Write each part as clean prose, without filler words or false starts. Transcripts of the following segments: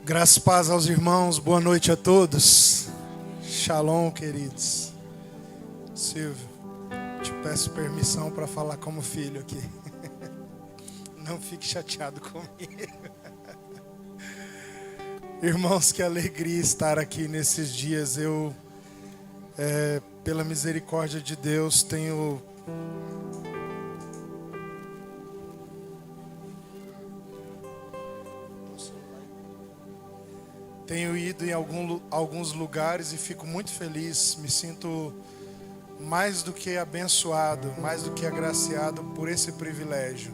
Graças e paz aos irmãos, boa noite a todos. Shalom, queridos. Silvio, te peço permissão para falar como filho aqui. Não fique chateado comigo. Irmãos, que alegria estar aqui nesses dias. Eu, pela misericórdia de Deus, tenho ido em alguns lugares e fico muito feliz. Me sinto mais do que abençoado, mais do que agraciado por esse privilégio.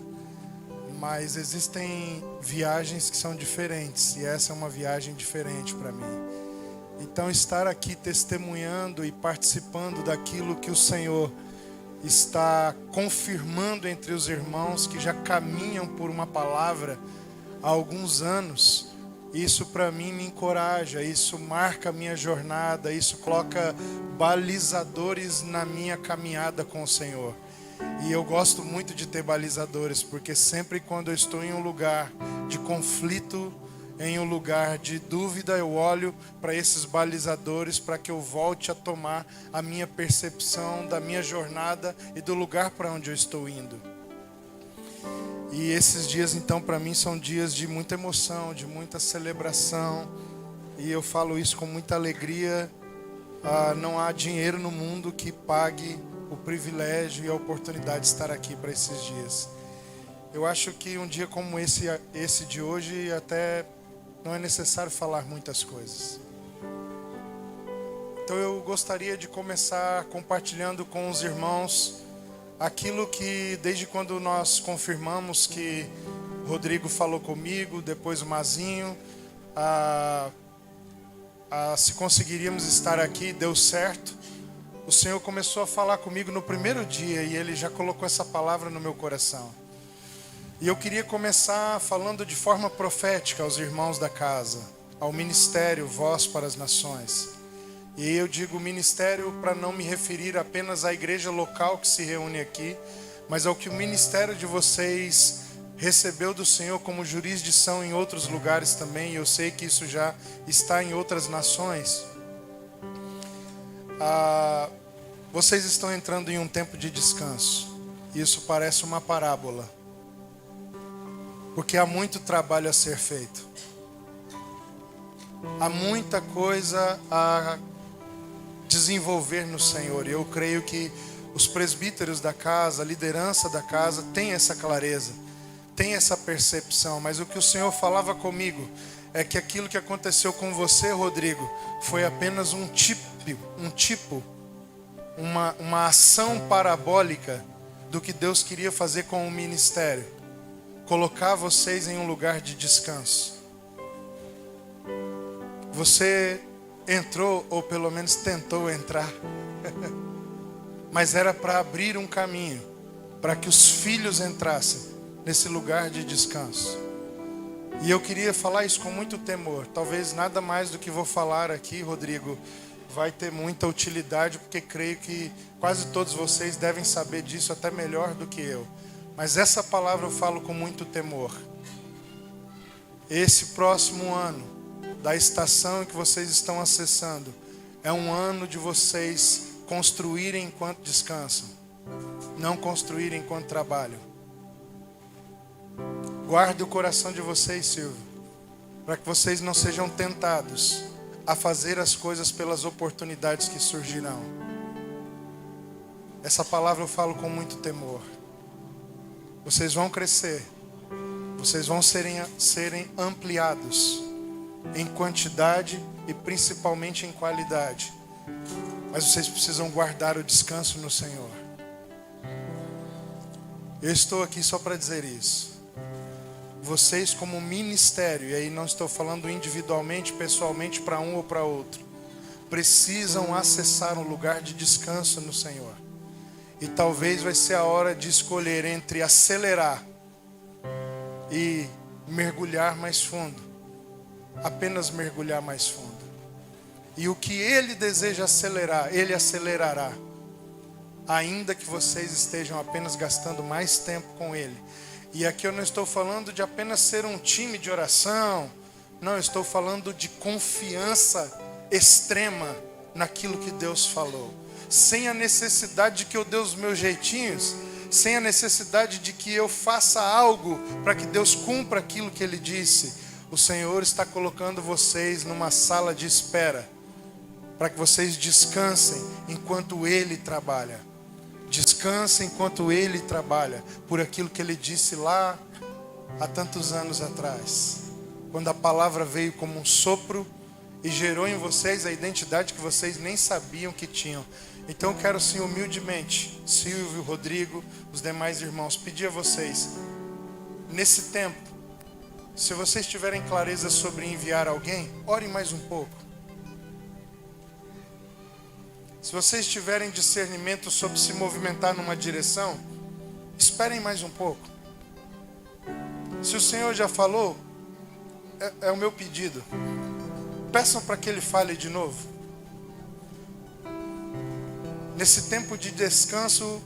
Mas existem viagens que são diferentes e essa é uma viagem diferente para mim. Então, estar aqui testemunhando e participando daquilo que o Senhor está confirmando entre os irmãos que já caminham por uma palavra há alguns anos, isso para mim me encoraja, isso marca a minha jornada, isso coloca balizadores na minha caminhada com o Senhor. E eu gosto muito de ter balizadores, porque sempre quando eu estou em um lugar de conflito, em um lugar de dúvida, eu olho para esses balizadores para que eu volte a tomar a minha percepção da minha jornada e do lugar para onde eu estou indo. E esses dias, então, para mim são dias de muita emoção, de muita celebração. E eu falo isso com muita alegria. Não há dinheiro no mundo que pague o privilégio e a oportunidade de estar aqui para esses dias. Eu acho que um dia como esse de hoje, até não é necessário falar muitas coisas. Então eu gostaria de começar compartilhando com os irmãos aquilo que desde quando nós confirmamos que Rodrigo falou comigo, depois o Mazinho, se conseguiríamos estar aqui, deu certo. O Senhor começou a falar comigo no primeiro dia e Ele já colocou essa palavra no meu coração. E eu queria começar falando de forma profética aos irmãos da casa, ao ministério Voz para as Nações. E eu digo ministério para não me referir apenas à igreja local que se reúne aqui, mas ao que o ministério de vocês recebeu do Senhor como jurisdição em outros lugares também. E eu sei que isso já está em outras nações. Vocês estão entrando em um tempo de descanso. Isso parece uma parábola, porque há muito trabalho a ser feito. Há muita coisa a desenvolver no Senhor. E eu creio que os presbíteros da casa, a liderança da casa, tem essa clareza, tem essa percepção. Mas o que o Senhor falava comigo é que aquilo que aconteceu com você, Rodrigo, foi apenas uma ação parabólica do que Deus queria fazer com o ministério. Colocar vocês em um lugar de descanso. Você entrou, ou pelo menos tentou entrar, mas era para abrir um caminho, para que os filhos entrassem nesse lugar de descanso. E eu queria falar isso com muito temor. Talvez nada mais do que vou falar aqui, Rodrigo, vai ter muita utilidade, porque creio que quase todos vocês devem saber disso até melhor do que eu. Mas essa palavra eu falo com muito temor. Esse próximo ano, da estação que vocês estão acessando, é um ano de vocês construírem enquanto descansam, não construírem enquanto trabalham. Guarde o coração de vocês, Silvio, para que vocês não sejam tentados a fazer as coisas pelas oportunidades que surgirão. Essa palavra eu falo com muito temor. Vocês vão crescer, vocês vão serem ampliados em quantidade e principalmente em qualidade. Mas vocês precisam guardar o descanso no Senhor. Eu estou aqui só para dizer isso. Vocês como ministério, e aí não estou falando individualmente, pessoalmente para um ou para outro, precisam acessar um lugar de descanso no Senhor. E talvez vai ser a hora de escolher entre acelerar e mergulhar mais fundo. Apenas mergulhar mais fundo. E o que Ele deseja acelerar, Ele acelerará. Ainda que vocês estejam apenas gastando mais tempo com Ele. E aqui eu não estou falando de apenas ser um time de oração, Não, eu estou falando de confiança extrema naquilo que Deus falou. Sem a necessidade de que eu dê os meus jeitinhos, sem a necessidade de que eu faça algo para que Deus cumpra aquilo que Ele disse. O Senhor está colocando vocês numa sala de espera, para que vocês descansem enquanto Ele trabalha. Descansem enquanto Ele trabalha, por aquilo que Ele disse lá há tantos anos atrás. Quando a palavra veio como um sopro e gerou em vocês a identidade que vocês nem sabiam que tinham. Então eu quero sim humildemente, Silvio, Rodrigo, os demais irmãos, pedir a vocês, nesse tempo, se vocês tiverem clareza sobre enviar alguém, orem mais um pouco. Se vocês tiverem discernimento sobre se movimentar numa direção, esperem mais um pouco. Se o Senhor já falou, é o meu pedido. Peçam para que Ele fale de novo. Nesse tempo de descanso,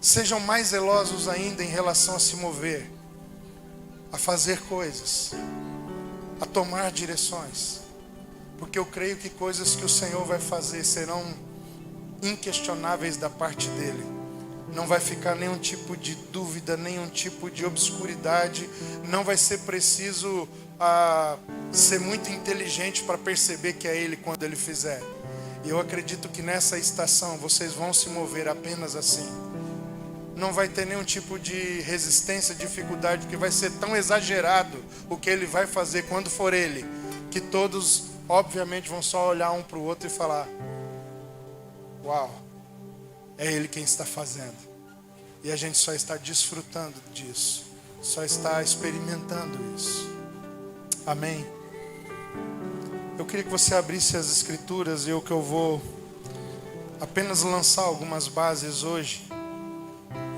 sejam mais zelosos ainda em relação a se mover, a fazer coisas, a tomar direções. Porque eu creio que coisas que o Senhor vai fazer serão inquestionáveis da parte dEle. Não vai ficar nenhum tipo de dúvida, nenhum tipo de obscuridade. Não vai ser preciso ser muito inteligente para perceber que é Ele quando Ele fizer. E eu acredito que nessa estação vocês vão se mover apenas assim. Não vai ter nenhum tipo de resistência, dificuldade, porque vai ser tão exagerado o que Ele vai fazer quando for Ele, que todos obviamente vão só olhar um para o outro e falar: uau, é Ele quem está fazendo. E a gente só está desfrutando disso, só está experimentando isso. Amém? Eu queria que você abrisse as escrituras, e eu vou apenas lançar algumas bases hoje,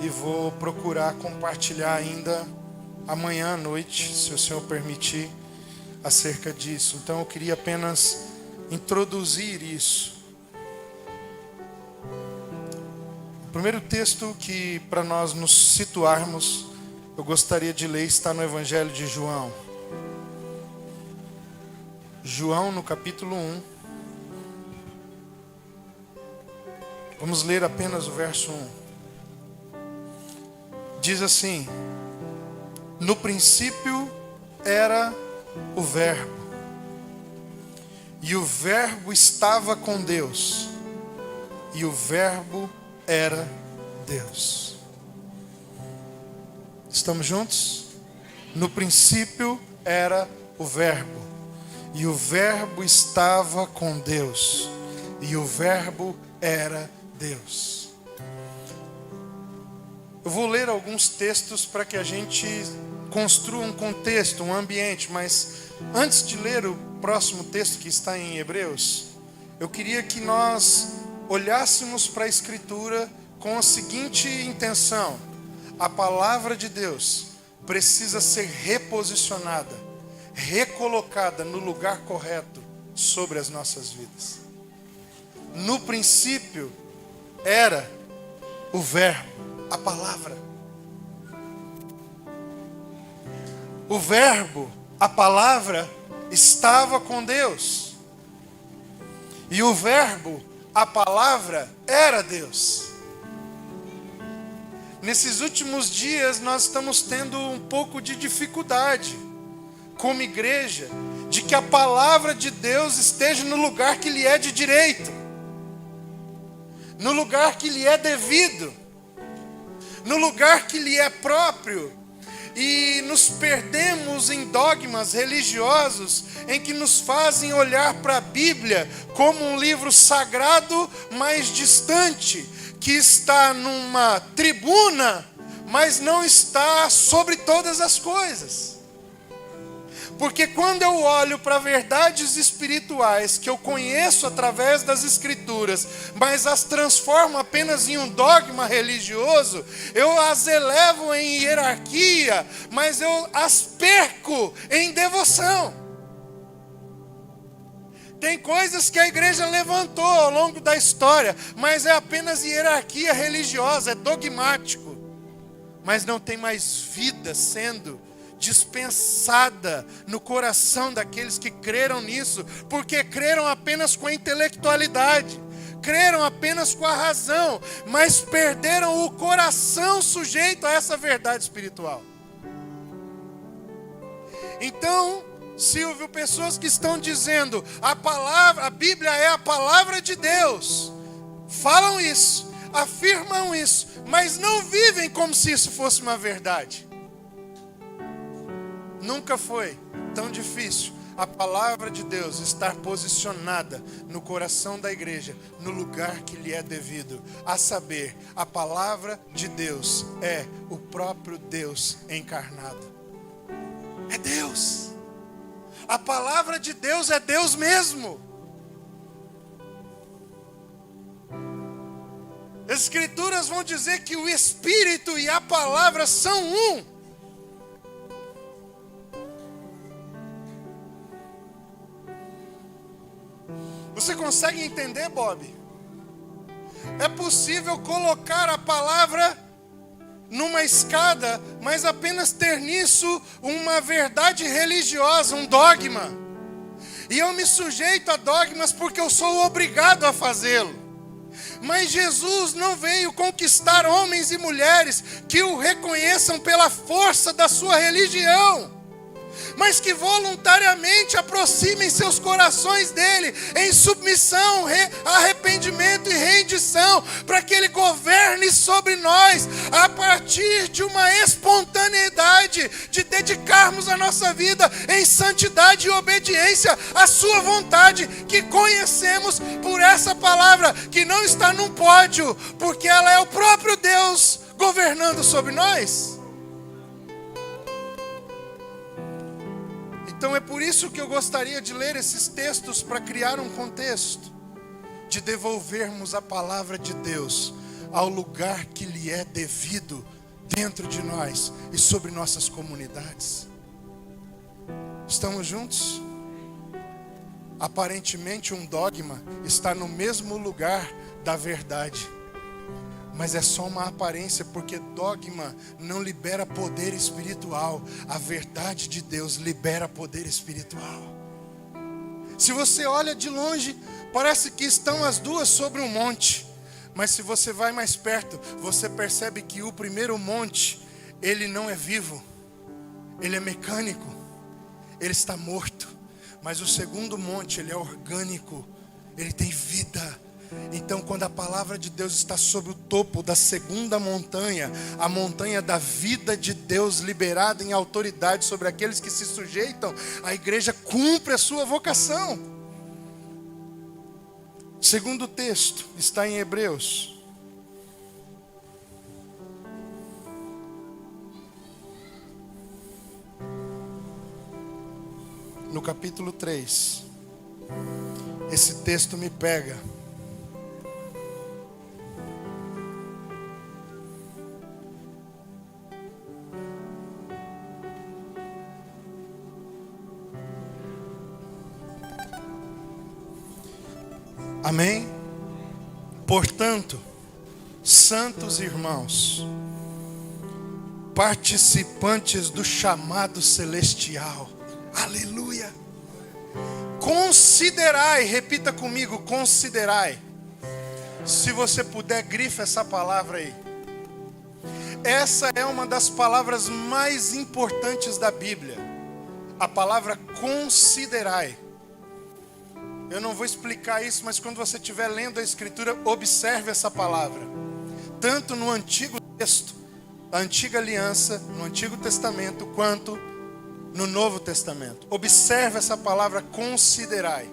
e vou procurar compartilhar ainda amanhã à noite, se o Senhor permitir, acerca disso. Então eu queria apenas introduzir isso. O primeiro texto que, para nós nos situarmos, eu gostaria de ler, está no Evangelho de João. João, no capítulo 1. Vamos ler apenas o verso 1. Diz assim: no princípio era o Verbo, e o Verbo estava com Deus, e o Verbo era Deus. Estamos juntos? No princípio era o Verbo, e o Verbo estava com Deus, e o Verbo era Deus. Eu vou ler alguns textos para que a gente construa um contexto, um ambiente, mas antes de ler o próximo texto que está em Hebreus, eu queria que nós olhássemos para a Escritura com a seguinte intenção: a palavra de Deus precisa ser reposicionada, recolocada no lugar correto sobre as nossas vidas. No princípio era o Verbo, a palavra. O Verbo, a palavra, estava com Deus. E o Verbo, a palavra, era Deus. Nesses últimos dias nós estamos tendo um pouco de dificuldade, como igreja, de que a palavra de Deus esteja no lugar que lhe é de direito, no lugar que lhe é devido, no lugar que lhe é próprio, e nos perdemos em dogmas religiosos em que nos fazem olhar para a Bíblia como um livro sagrado, mas distante, que está numa tribuna, mas não está sobre todas as coisas. Porque quando eu olho para verdades espirituais que eu conheço através das Escrituras, mas as transformo apenas em um dogma religioso, eu as elevo em hierarquia, mas eu as perco em devoção. Tem coisas que a igreja levantou ao longo da história, mas é apenas hierarquia religiosa, é dogmático, mas não tem mais vida sendo dispensada no coração daqueles que creram nisso, porque creram apenas com a intelectualidade, creram apenas com a razão, mas perderam o coração sujeito a essa verdade espiritual. Então, Silvio, pessoas que estão dizendo a Bíblia é a palavra de Deus, falam isso, afirmam isso, mas não vivem como se isso fosse uma verdade. Nunca foi tão difícil a palavra de Deus estar posicionada no coração da igreja, no lugar que lhe é devido, a saber, a palavra de Deus é o próprio Deus encarnado. É Deus. A palavra de Deus é Deus mesmo. As Escrituras vão dizer que o Espírito e a palavra são um. Você consegue entender, Bob? É possível colocar a palavra numa escada, mas apenas ter nisso uma verdade religiosa, um dogma. E eu me sujeito a dogmas porque eu sou obrigado a fazê-lo. Mas Jesus não veio conquistar homens e mulheres que o reconheçam pela força da sua religião, mas que voluntariamente aproximem seus corações dele, em submissão, arrependimento e rendição, para que ele governe sobre nós, a partir de uma espontaneidade, de dedicarmos a nossa vida em santidade e obediência à sua vontade, que conhecemos por essa palavra, que não está num pódio, porque ela é o próprio Deus governando sobre nós. Então é por isso que eu gostaria de ler esses textos, para criar um contexto de devolvermos a palavra de Deus ao lugar que lhe é devido dentro de nós e sobre nossas comunidades. Estamos juntos? Aparentemente um dogma está no mesmo lugar da verdade, mas é só uma aparência, porque dogma não libera poder espiritual. A verdade de Deus libera poder espiritual. Se você olha de longe, parece que estão as duas sobre um monte, mas se você vai mais perto, você percebe que o primeiro monte, ele não é vivo, ele é mecânico, ele está morto. Mas o segundo monte, ele é orgânico, ele tem vida. Então, quando a palavra de Deus está sobre o topo da segunda montanha, a montanha da vida de Deus liberada em autoridade sobre aqueles que se sujeitam, a igreja cumpre a sua vocação. O segundo texto está em Hebreus. No capítulo 3. Esse texto me pega. Amém? Portanto, santos irmãos, participantes do chamado celestial, aleluia, considerai, repita comigo, considerai. Se você puder, grifa essa palavra aí. Essa é uma das palavras mais importantes da Bíblia, a palavra considerai. Eu não vou explicar isso, mas quando você estiver lendo a Escritura, observe essa palavra. Tanto no Antigo Texto, a Antiga Aliança, no Antigo Testamento, quanto no Novo Testamento. Observe essa palavra, considerai.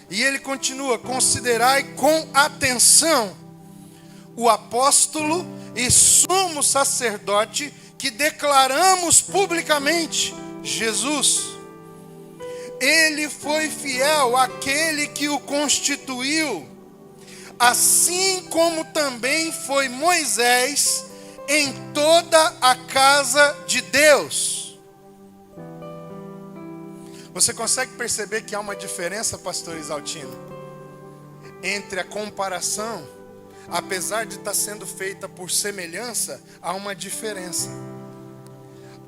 E ele continua, considerai com atenção o apóstolo e sumo sacerdote que declaramos publicamente, Jesus. Ele foi fiel àquele que o constituiu, assim como também foi Moisés em toda a casa de Deus. Você consegue perceber que há uma diferença, pastor Isaltino, entre a comparação, apesar de estar sendo feita por semelhança, há uma diferença.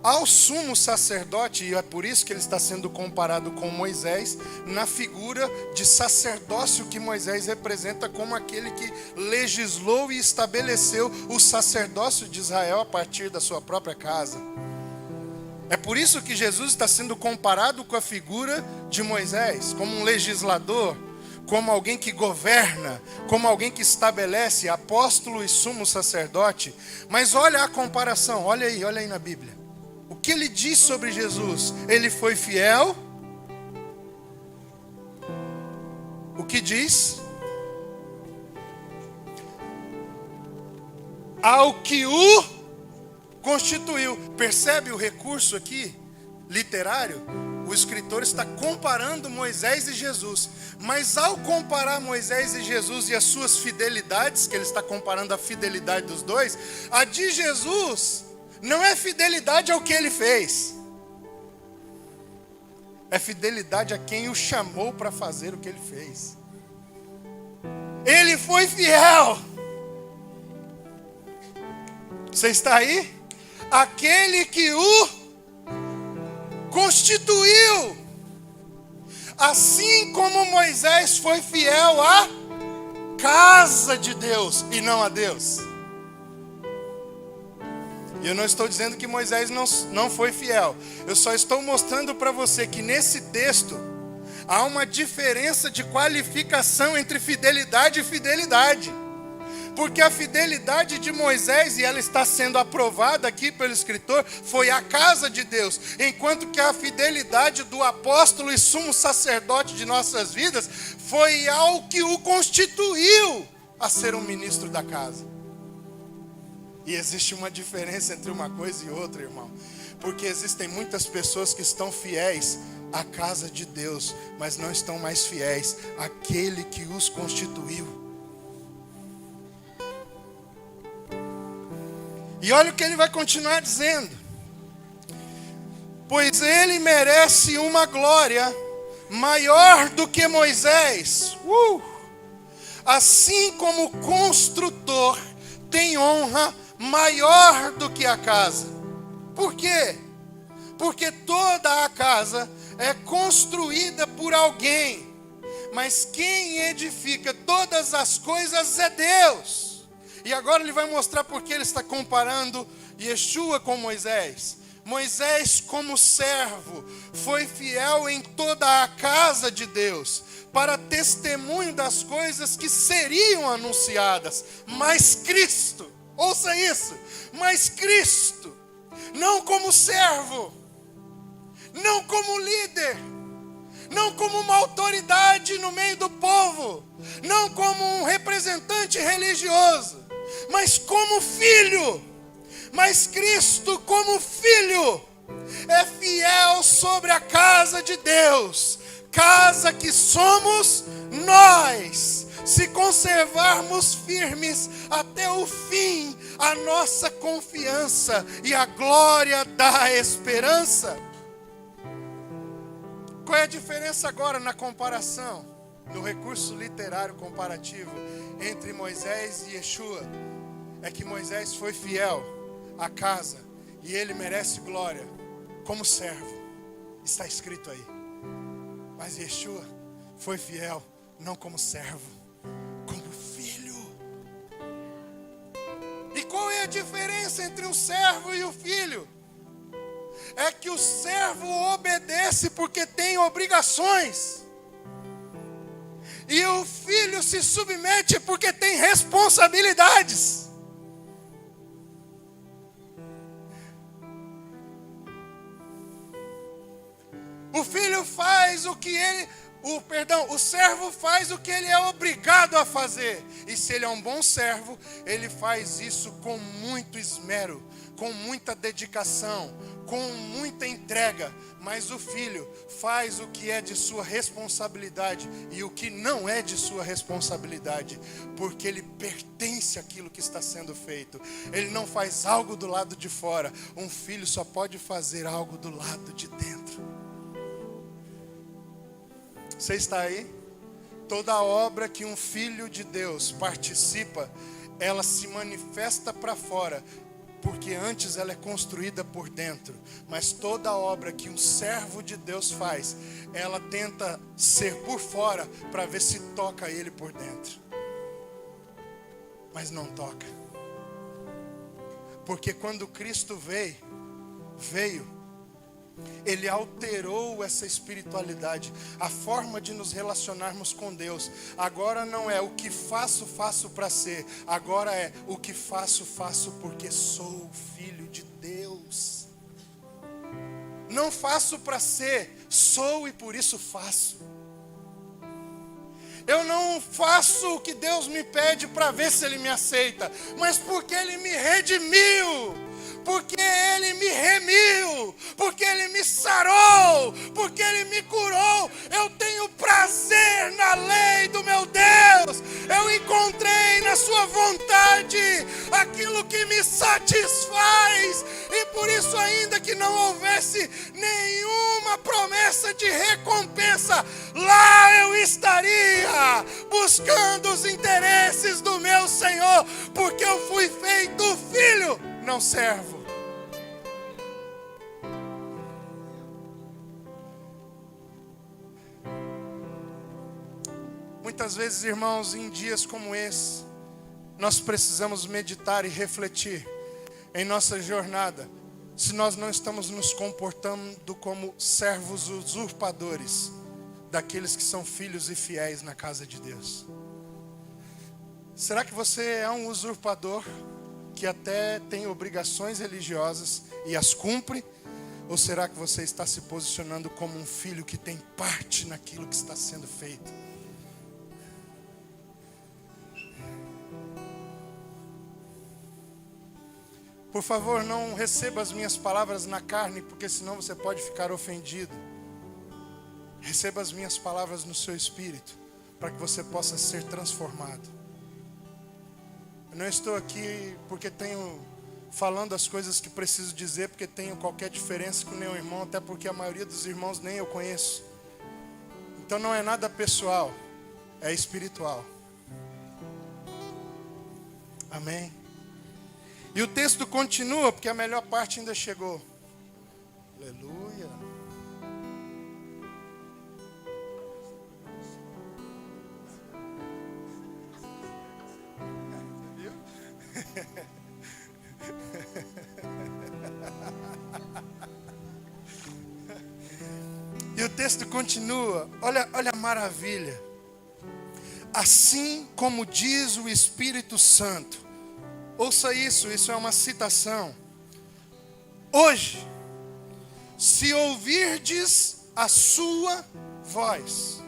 ao sumo sacerdote, e é por isso que ele está sendo comparado com Moisés, na figura de sacerdócio que Moisés representa como aquele que legislou e estabeleceu o sacerdócio de Israel a partir da sua própria casa. É por isso que Jesus está sendo comparado com a figura de Moisés, como um legislador, como alguém que governa, como alguém que estabelece, apóstolo e sumo sacerdote. Mas olha a comparação, olha aí na Bíblia. O que ele diz sobre Jesus? Ele foi fiel. O que diz? Ao que o constituiu. Percebe o recurso aqui, literário? O escritor está comparando Moisés e Jesus. Mas ao comparar Moisés e Jesus e as suas fidelidades, que ele está comparando a fidelidade dos dois, a de Jesus não é fidelidade ao que ele fez. É fidelidade a quem o chamou para fazer o que ele fez. Ele foi fiel. Você está aí? Aquele que o constituiu. Assim como Moisés foi fiel à casa de Deus e não a Deus. E eu não estou dizendo que Moisés não foi fiel. Eu só estou mostrando para você que nesse texto há uma diferença de qualificação entre fidelidade e fidelidade. Porque a fidelidade de Moisés, e ela está sendo aprovada aqui pelo escritor, foi a casa de Deus. Enquanto que a fidelidade do apóstolo e sumo sacerdote de nossas vidas foi ao que o constituiu a ser um ministro da casa. E existe uma diferença entre uma coisa e outra, irmão. Porque existem muitas pessoas que estão fiéis à casa de Deus, mas não estão mais fiéis àquele que os constituiu. E olha o que ele vai continuar dizendo. Pois ele merece uma glória maior do que Moisés. Assim como o construtor tem honra maior do que a casa. Por quê? Porque toda a casa é construída por alguém, mas quem edifica todas as coisas é Deus. E agora ele vai mostrar porque ele está comparando Yeshua com Moisés. Moisés, como servo, foi fiel em toda a casa de Deus, para testemunho das coisas que seriam anunciadas. Mas Cristo, ouça isso, mas Cristo, não como servo, não como líder, não como uma autoridade no meio do povo, não como um representante religioso, mas como filho. Mas Cristo, como filho, é fiel sobre a casa de Deus, casa que somos nós, se conservarmos firmes até o fim a nossa confiança e a glória da esperança. Qual é a diferença agora na comparação, no recurso literário comparativo entre Moisés e Yeshua? É que Moisés foi fiel à casa e ele merece glória como servo, está escrito aí. Mas Yeshua foi fiel não como servo, como filho. E qual é a diferença entre um servo e o filho? É que o servo obedece porque tem obrigações, e o filho se submete porque tem responsabilidades. O filho faz o que o servo faz o que ele é obrigado a fazer. E se ele é um bom servo, ele faz isso com muito esmero, com muita dedicação, com muita entrega. Mas o filho faz o que é de sua responsabilidade e o que não é de sua responsabilidade, porque ele pertence àquilo que está sendo feito. Ele não faz algo do lado de fora. Um filho só pode fazer algo do lado de dentro. Você está aí? Toda obra que um filho de Deus participa, ela se manifesta para fora porque antes ela é construída por dentro. Mas toda obra que um servo de Deus faz, ela tenta ser por fora para ver se toca ele por dentro. Mas não toca. Porque quando Cristo veio, Ele alterou essa espiritualidade, a forma de nos relacionarmos com Deus. Agora não é o que faço, faço para ser. Agora é o que faço, faço porque sou filho de Deus. Não faço para ser, sou e por isso faço. Eu não faço o que Deus me pede para ver se Ele me aceita, mas porque Ele me redimiu. Porque Ele me remiu, porque Ele me sarou, porque Ele me curou. Eu tenho prazer na lei do meu Deus. Eu encontrei na sua vontade aquilo que me satisfaz. E por isso, ainda que não houvesse nenhuma promessa de recompensa, lá eu estaria buscando os interesses do meu Senhor, porque eu fui feito filho, não servo. Muitas vezes, irmãos, em dias como esse, nós precisamos meditar e refletir em nossa jornada, se nós não estamos nos comportando como servos usurpadores daqueles que são filhos e fiéis na casa de Deus. Será que você é um usurpador que até tem obrigações religiosas e as cumpre? Ou será que você está se posicionando como um filho que tem parte naquilo que está sendo feito? Por favor, não receba as minhas palavras na carne, porque senão você pode ficar ofendido. Receba as minhas palavras no seu espírito, para que você possa ser transformado. Eu não estou aqui porque tenho falando as coisas que preciso dizer, porque tenho qualquer diferença com nenhum irmão, até porque a maioria dos irmãos nem eu conheço. Então não é nada pessoal, é espiritual. Amém? E o texto continua, porque a melhor parte ainda chegou. Aleluia. Viu? E o texto continua. Olha a maravilha. Assim como diz o Espírito Santo. Ouça isso é uma citação. Hoje, se ouvirdes a sua voz,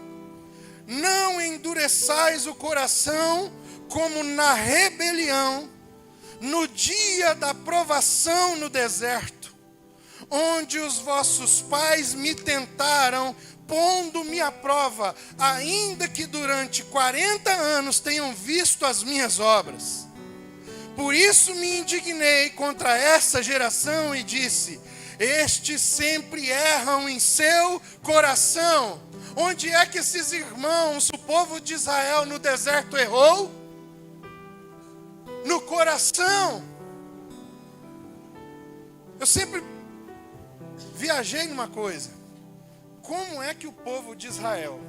não endureçais o coração como na rebelião, no dia da provação no deserto, onde os vossos pais me tentaram, pondo-me à prova, ainda que durante 40 anos tenham visto as minhas obras. Por isso me indignei contra essa geração e disse: estes sempre erram em seu coração. Onde é que esses irmãos, o povo de Israel no deserto errou? No coração. Eu sempre viajei numa coisa. Como é que o povo de Israel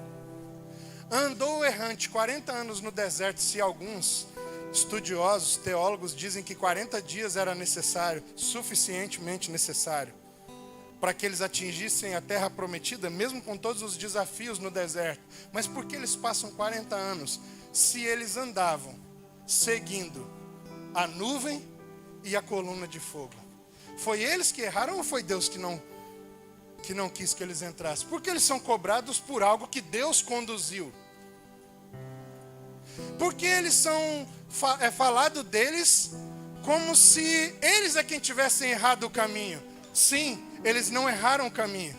andou errante 40 anos no deserto, se alguns estudiosos, teólogos dizem que 40 dias era necessário, suficientemente necessário, para que eles atingissem a terra prometida, mesmo com todos os desafios no deserto. Mas por que eles passam 40 anos, se eles andavam seguindo a nuvem e a coluna de fogo? Foi eles que erraram ou foi Deus que não quis que eles entrassem? Porque eles são cobrados por algo que Deus conduziu. Porque eles são... É falado deles como se eles é quem tivessem errado o caminho. Sim, eles não erraram o caminho.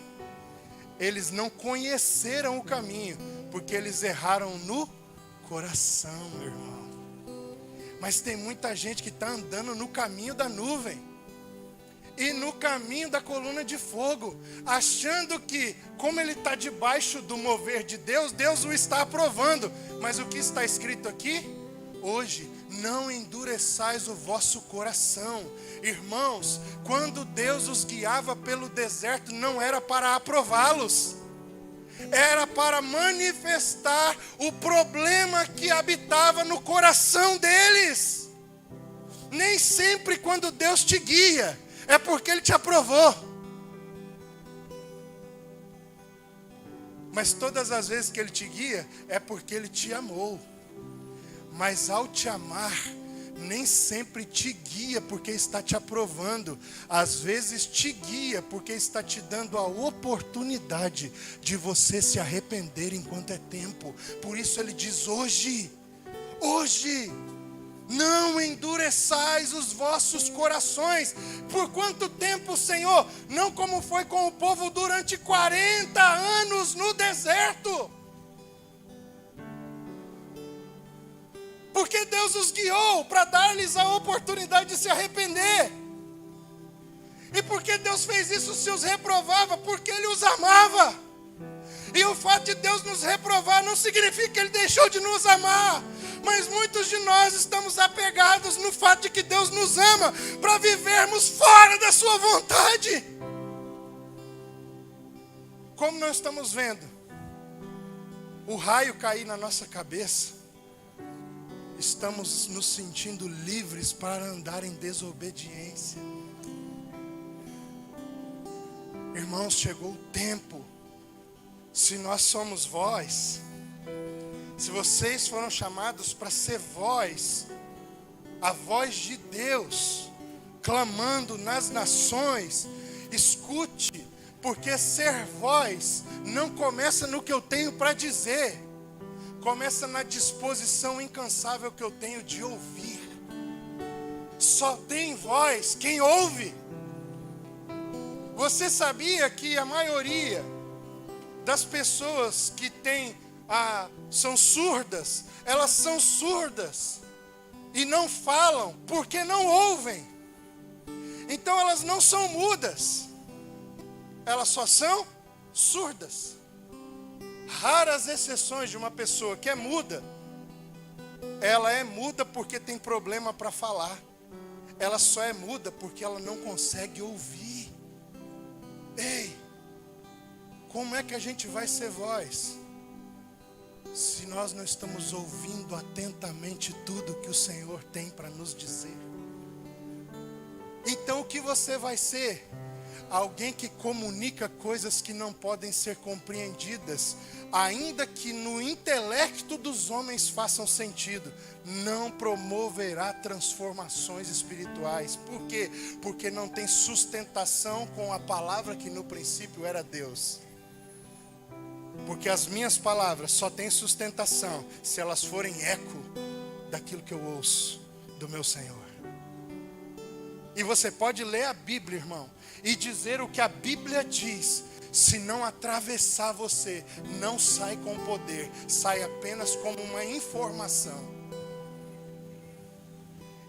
Eles não conheceram o caminho, porque eles erraram no coração, meu irmão. Mas tem muita gente que está andando no caminho da nuvem e no caminho da coluna de fogo, achando que, como ele está debaixo do mover de Deus, Deus o está aprovando. Mas o que está escrito aqui? hoje, não endureçais o vosso coração. Irmãos, quando Deus os guiava pelo deserto, não era para aprová-los, era para manifestar o problema que habitava no coração deles. Nem sempre quando Deus te guia, é porque Ele te aprovou. Mas todas as vezes que Ele te guia, é porque Ele te amou. Mas ao te amar, nem sempre te guia porque está te aprovando. Às vezes te guia porque está te dando a oportunidade de você se arrepender enquanto é tempo. Por isso Ele diz hoje, não endureçais os vossos corações. Por quanto tempo, Senhor? Não como foi com o povo durante 40 anos no deserto. Porque Deus os guiou para dar-lhes a oportunidade de se arrepender. E porque Deus fez isso, se os reprovava, porque Ele os amava. E o fato de Deus nos reprovar não significa que Ele deixou de nos amar. Mas muitos de nós estamos apegados no fato de que Deus nos ama para vivermos fora da sua vontade. Como nós estamos vendo o raio cair na nossa cabeça, estamos nos sentindo livres para andar em desobediência. Irmãos, chegou o tempo. Se nós somos voz, se vocês foram chamados para ser voz, a voz de Deus, clamando nas nações, escute, porque ser voz não começa no que eu tenho para dizer, começa na disposição incansável que eu tenho de ouvir. Só tem voz quem ouve. Você sabia que a maioria das pessoas que são surdas, elas são surdas e não falam porque não ouvem. Então elas não são mudas, elas só são surdas. Raras exceções de uma pessoa que é muda, ela é muda porque tem problema para falar. Ela só é muda porque ela não consegue ouvir. Ei, como é que a gente vai ser voz se nós não estamos ouvindo atentamente tudo que o Senhor tem para nos dizer? Então o que você vai ser? Alguém que comunica coisas que não podem ser compreendidas, ainda que no intelecto dos homens façam sentido, não promoverá transformações espirituais. Por quê? Porque não tem sustentação com a palavra que no princípio era Deus. Porque as minhas palavras só têm sustentação se elas forem eco daquilo que eu ouço do meu Senhor. E você pode ler a Bíblia, irmão, e dizer o que a Bíblia diz. Se não atravessar você, não sai com poder, sai apenas como uma informação.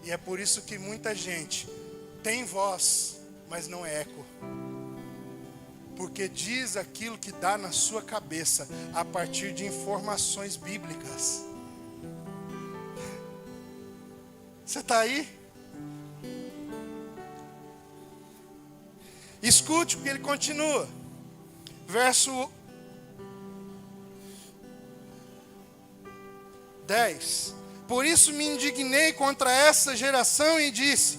E é por isso que muita gente tem voz, mas não é eco. Porque diz aquilo que dá na sua cabeça a partir de informações bíblicas. Você está aí? Escute, porque ele continua. Verso 10. Por isso me indignei contra essa geração e disse: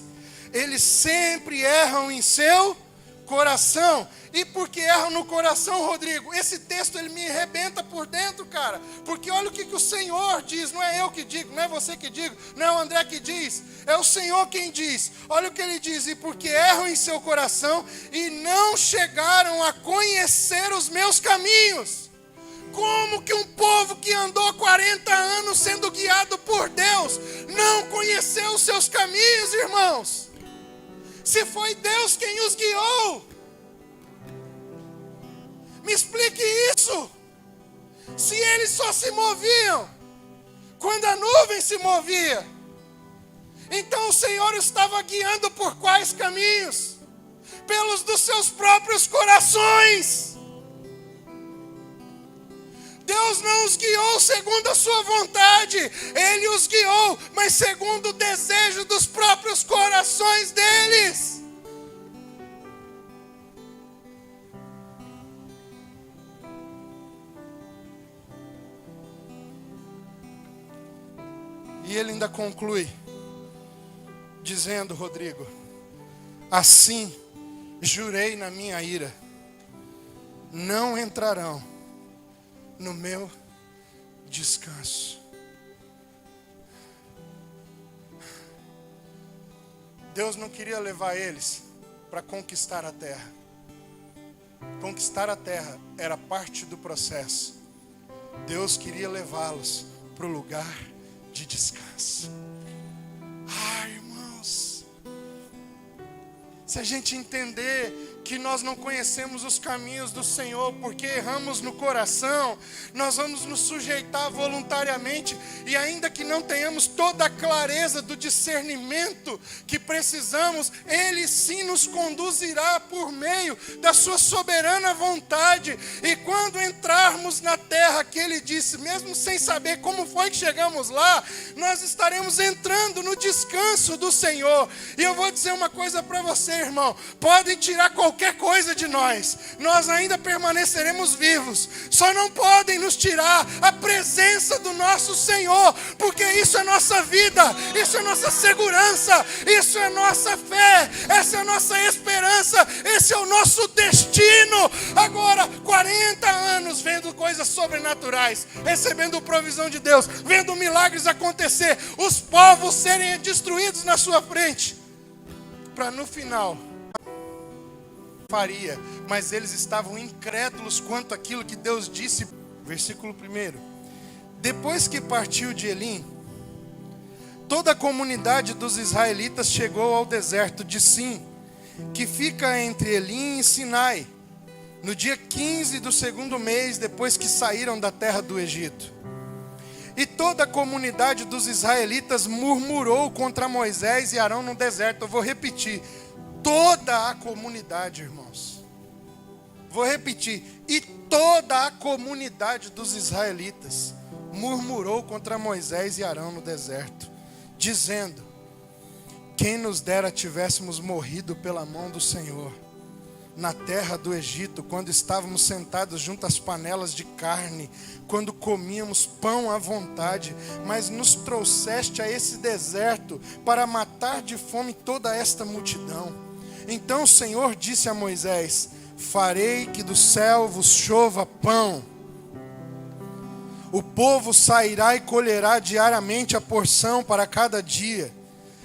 eles sempre erram em seu coração. E porque erram no coração, Rodrigo, esse texto ele me arrebenta por dentro, cara. Porque olha o que o Senhor diz. Não é eu que digo, não é você que digo, não é o André que diz, é o Senhor quem diz. Olha o que ele diz: e porque erram em seu coração e não chegaram a conhecer os meus caminhos. Como que um povo que andou 40 anos sendo guiado por Deus não conheceu os seus caminhos, irmãos? Se foi Deus quem os guiou, me explique isso. Se eles só se moviam quando a nuvem se movia, então o Senhor estava guiando por quais caminhos? Pelos dos seus próprios corações. Deus não os guiou segundo a sua vontade. Ele os guiou, mas segundo o desejo dos próprios corações deles. E ele ainda conclui, dizendo, Rodrigo, assim jurei na minha ira, não entrarão no meu descanso. Deus não queria levar eles para conquistar a terra. Conquistar a terra era parte do processo. Deus queria levá-los para o lugar de descanso. Irmãos, se a gente entender que nós não conhecemos os caminhos do Senhor, porque erramos no coração, nós vamos nos sujeitar voluntariamente, e ainda que não tenhamos toda a clareza do discernimento que precisamos, Ele sim nos conduzirá por meio da sua soberana vontade. E quando entrarmos na terra que Ele disse, mesmo sem saber como foi que chegamos lá, nós estaremos entrando no descanso do Senhor. E eu vou dizer uma coisa para você, irmão, podem tirar qualquer coisa de nós ainda permaneceremos vivos. Só não podem nos tirar a presença do nosso Senhor, porque isso é nossa vida, isso é nossa segurança, isso é nossa fé, essa é a nossa esperança, esse é o nosso destino. Agora, 40 anos vendo coisas sobrenaturais, recebendo provisão de Deus, vendo milagres acontecer, os povos serem destruídos na sua frente, para no final faria, mas eles estavam incrédulos quanto àquilo que Deus disse. Versículo 1. Depois que partiu de Elim, toda a comunidade dos israelitas chegou ao deserto de Sim, que fica entre Elim e Sinai, no dia 15 do segundo mês, depois que saíram da terra do Egito. E toda a comunidade dos israelitas murmurou contra Moisés e Arão no deserto. Eu vou repetir. Toda a comunidade, irmãos. Vou repetir. E toda a comunidade dos israelitas murmurou contra Moisés e Arão no deserto, dizendo: quem nos dera tivéssemos morrido pela mão do Senhor na terra do Egito, quando estávamos sentados junto às panelas de carne, quando comíamos pão à vontade, mas nos trouxeste a esse deserto para matar de fome toda esta multidão. Então o Senhor disse a Moisés: farei que do céu vos chova pão. O povo sairá e colherá diariamente a porção para cada dia,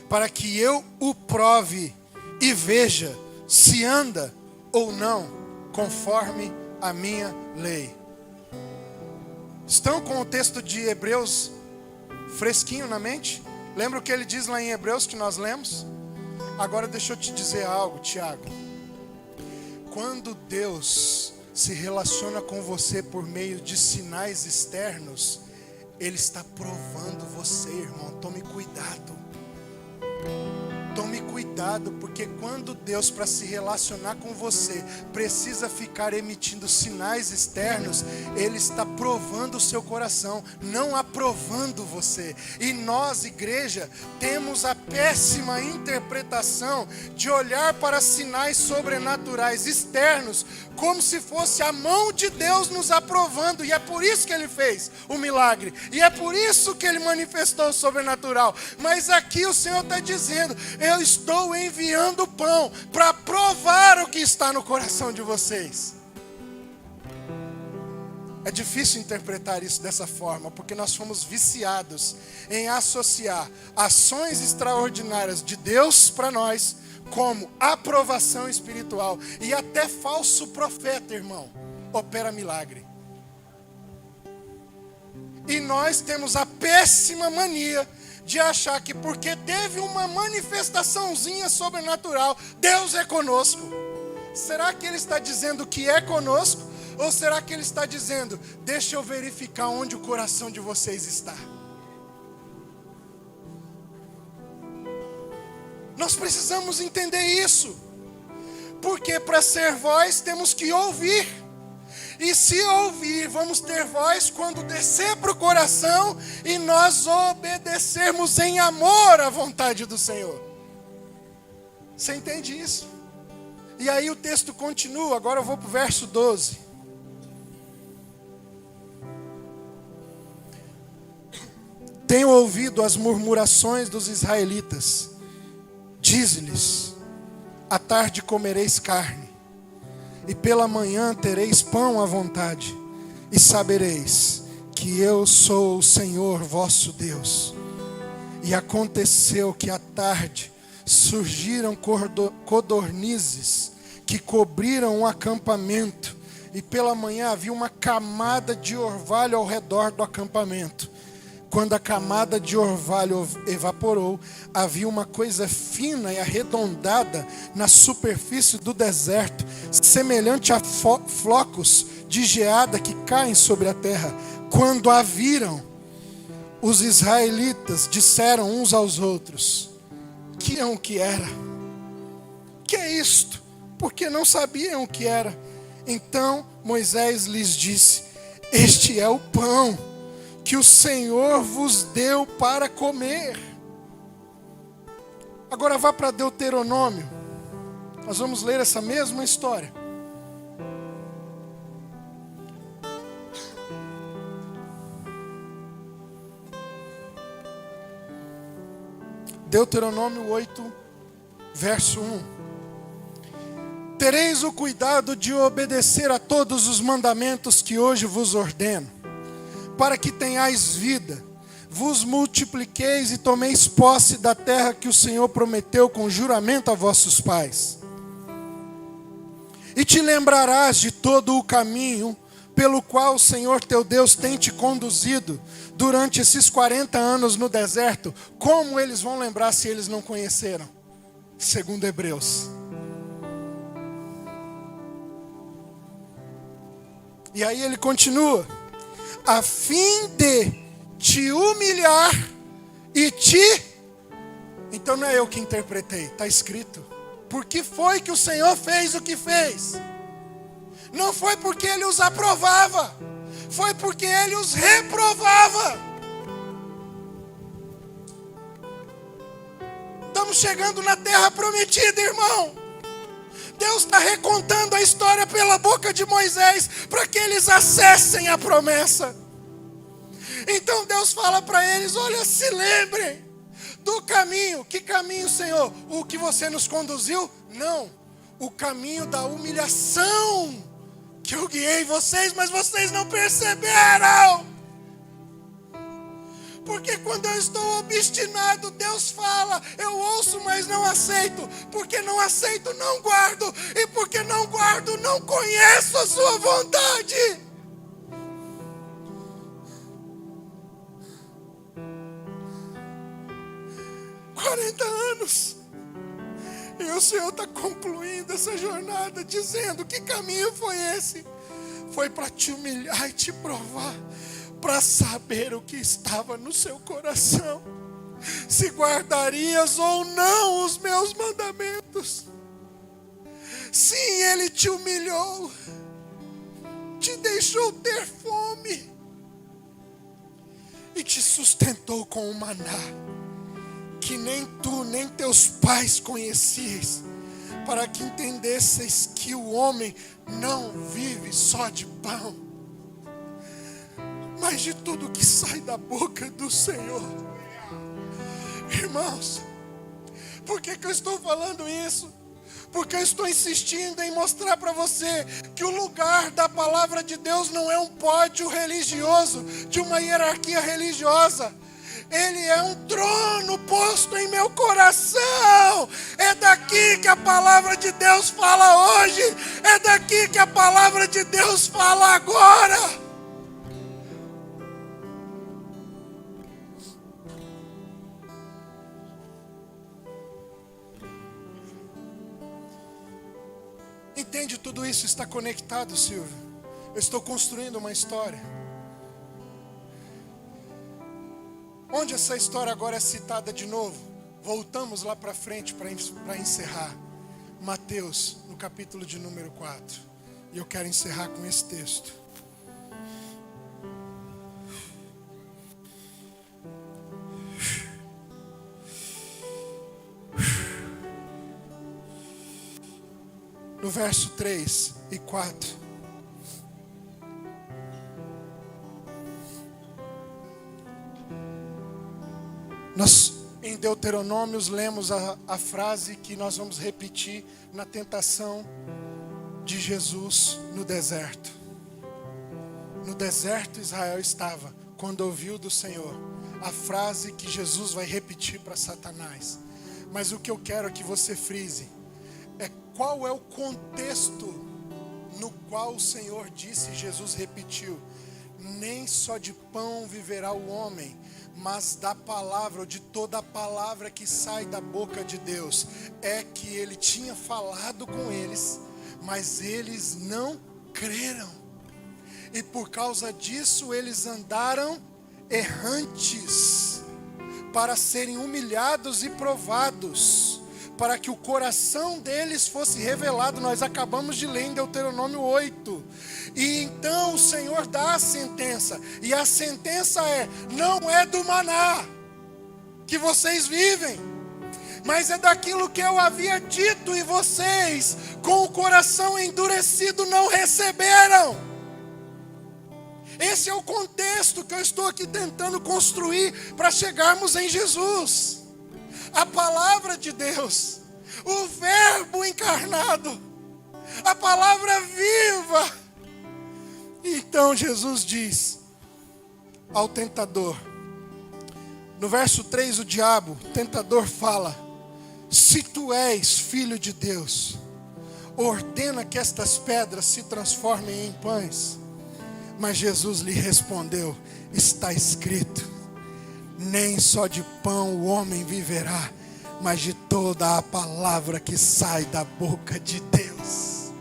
para que eu o prove e veja se anda ou não conforme a minha lei. Estão com o texto de Hebreus fresquinho na mente? Lembra o que ele diz lá em Hebreus que nós lemos? Agora deixa eu te dizer algo, Tiago. Quando Deus se relaciona com você por meio de sinais externos, Ele está provando você, irmão. Tome cuidado. Tome cuidado, porque quando Deus, para se relacionar com você, precisa ficar emitindo sinais externos, Ele está provando o seu coração, não aprovando você. E nós, igreja, temos a péssima interpretação de olhar para sinais sobrenaturais externos como se fosse a mão de Deus nos aprovando. E é por isso que Ele fez o milagre, e é por isso que Ele manifestou o sobrenatural. Mas aqui o Senhor está dizendo: eu estou enviando pão para provar o que está no coração de vocês. É difícil interpretar isso dessa forma, porque nós fomos viciados em associar ações extraordinárias de Deus para nós como aprovação espiritual. E até falso profeta, irmão, opera milagre. E nós temos a péssima mania de achar que porque teve uma manifestaçãozinha sobrenatural, Deus é conosco. Será que Ele está dizendo que é conosco? Ou será que Ele está dizendo: deixa eu verificar onde o coração de vocês está? Nós precisamos entender isso. Porque para ser voz temos que ouvir. E se ouvir, vamos ter voz quando descer para o coração e nós obedecermos em amor à vontade do Senhor. Você entende isso? E aí o texto continua, agora eu vou para o verso 12. Tenho ouvido as murmurações dos israelitas. Dize-lhes: à tarde comereis carne, e pela manhã tereis pão à vontade, e sabereis que eu sou o Senhor vosso Deus. E aconteceu que à tarde surgiram codornizes que cobriram o acampamento, e pela manhã havia uma camada de orvalho ao redor do acampamento. Quando a camada de orvalho evaporou, havia uma coisa fina e arredondada na superfície do deserto, semelhante a flocos de geada que caem sobre a terra. Quando a viram, os israelitas disseram uns aos outros: que é o que era? Que é isto? Porque não sabiam o que era. Então Moisés lhes disse: este é o pão que o Senhor vos deu para comer. Agora vá para Deuteronômio. Nós vamos ler essa mesma história. Deuteronômio 8, verso 1. Tereis o cuidado de obedecer a todos os mandamentos que hoje vos ordeno, para que tenhais vida, vos multipliqueis e tomeis posse da terra que o Senhor prometeu com juramento a vossos pais. E te lembrarás de todo o caminho pelo qual o Senhor teu Deus tem te conduzido durante esses 40 anos no deserto. Como eles vão lembrar se eles não conheceram? Segundo Hebreus. E aí ele continua: a fim de te humilhar e te... Então não é eu que interpretei, está escrito. Por que foi que o Senhor fez o que fez? Não foi porque Ele os aprovava, foi porque Ele os reprovava. Estamos chegando na terra prometida, irmão. Deus está recontando a história pela boca de Moisés para que eles acessem a promessa. Então Deus fala para eles: olha, se lembrem do caminho. Que caminho, Senhor? O que você nos conduziu? Não, o caminho da humilhação que eu guiei vocês, mas vocês não perceberam. Porque quando eu estou obstinado, Deus fala: eu ouço, mas não aceito. Porque não aceito, não guardo. E porque não guardo, não conheço a sua vontade. "40 anos. E o Senhor está concluindo essa jornada, dizendo: que caminho foi esse? Foi para te humilhar e te provar, para saber o que estava no seu coração, se guardarias ou não os meus mandamentos. Sim, Ele te humilhou, te deixou ter fome e te sustentou com o maná, que nem tu nem teus pais conhecias, para que entendesseis que o homem não vive só de pão, mas de tudo que sai da boca do Senhor." Irmãos, por que eu estou falando isso? Porque eu estou insistindo em mostrar para você que o lugar da palavra de Deus não é um pódio religioso, de uma hierarquia religiosa. Ele é um trono posto em meu coração. É daqui que a palavra de Deus fala hoje. É daqui que a palavra de Deus fala agora. Entende? Tudo isso está conectado, Silvio. Eu estou construindo uma história. Onde essa história agora é citada de novo? Voltamos lá para frente para encerrar. Mateus, no capítulo de número 4. E eu quero encerrar com esse texto. No verso 3 e 4. Nós, em Deuteronômios, lemos a frase que nós vamos repetir na tentação de Jesus no deserto. No deserto Israel estava, quando ouviu do Senhor a frase que Jesus vai repetir para Satanás. Mas o que eu quero que você frise é qual é o contexto no qual o Senhor disse, Jesus repetiu: nem só de pão viverá o homem, mas da palavra, ou de toda a palavra que sai da boca de Deus. É que ele tinha falado com eles, mas eles não creram. E por causa disso eles andaram errantes, para serem humilhados e provados, para que o coração deles fosse revelado. Nós acabamos de ler em Deuteronômio 8. E então o Senhor dá a sentença. E a sentença é: não é do maná que vocês vivem, mas é daquilo que eu havia dito, e vocês, com o coração endurecido, não receberam. Esse é o contexto que eu estou aqui tentando construir para chegarmos em Jesus. A palavra de Deus, o verbo encarnado, a palavra viva. Então Jesus diz ao tentador, no verso 3, o tentador fala: se tu és filho de Deus, ordena que estas pedras se transformem em pães. Mas Jesus lhe respondeu: está escrito, nem só de pão o homem viverá, mas de toda a palavra que sai da boca de Deus.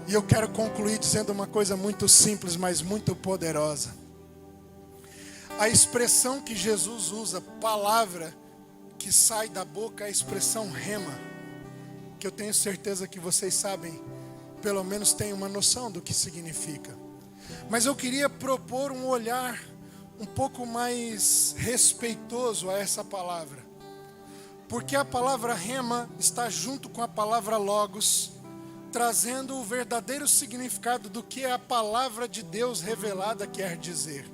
E eu quero concluir dizendo uma coisa muito simples, mas muito poderosa. A expressão que Jesus usa, palavra que sai da boca, é a expressão rema, que eu tenho certeza que vocês sabem, pelo menos têm uma noção do que significa. Mas eu queria propor um olhar um pouco mais respeitoso a essa palavra, porque a palavra rema está junto com a palavra logos, trazendo o verdadeiro significado do que a palavra de Deus revelada quer dizer.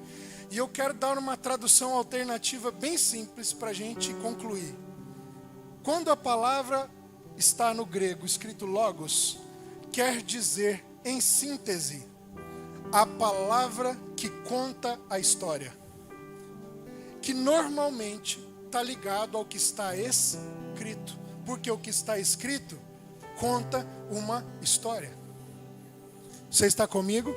E eu quero dar uma tradução alternativa bem simples para a gente concluir. Quando a palavra está no grego escrito logos, quer dizer, em síntese, a palavra que conta a história, que normalmente está ligado ao que está escrito, porque o que está escrito conta uma história. Você está comigo?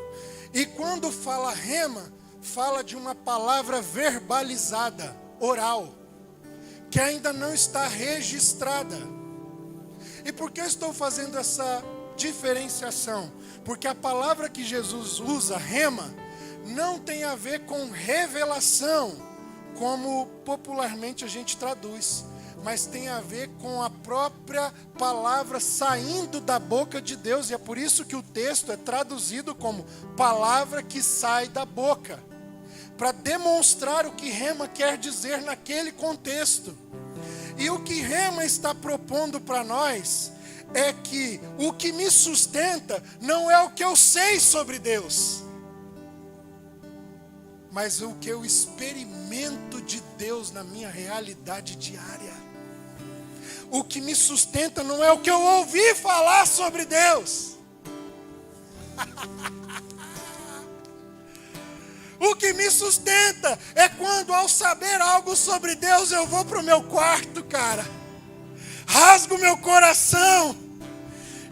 E quando fala rema, fala de uma palavra verbalizada, oral, que ainda não está registrada. E por que eu estou fazendo essa diferenciação? Porque a palavra que Jesus usa, rema, não tem a ver com revelação, como popularmente a gente traduz, mas tem a ver com a própria palavra saindo da boca de Deus. E é por isso que o texto é traduzido como palavra que sai da boca, para demonstrar o que rema quer dizer naquele contexto. E o que rema está propondo para nós é que o que me sustenta não é o que eu sei sobre Deus, mas o que eu experimento de Deus na minha realidade diária. O que me sustenta não é o que eu ouvi falar sobre Deus. O que me sustenta é quando, ao saber algo sobre Deus, eu vou para o meu quarto, cara, rasgo meu coração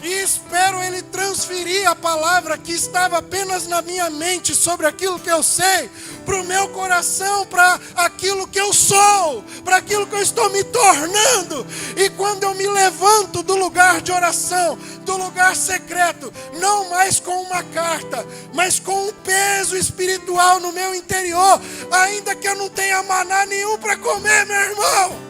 e espero Ele transferir a palavra que estava apenas na minha mente sobre aquilo que eu sei, para o meu coração, para aquilo que eu sou, para aquilo que eu estou me tornando. E quando eu me levanto do lugar de oração, do lugar secreto, não mais com uma carta, mas com um peso espiritual no meu interior, ainda que eu não tenha maná nenhum para comer, meu irmão,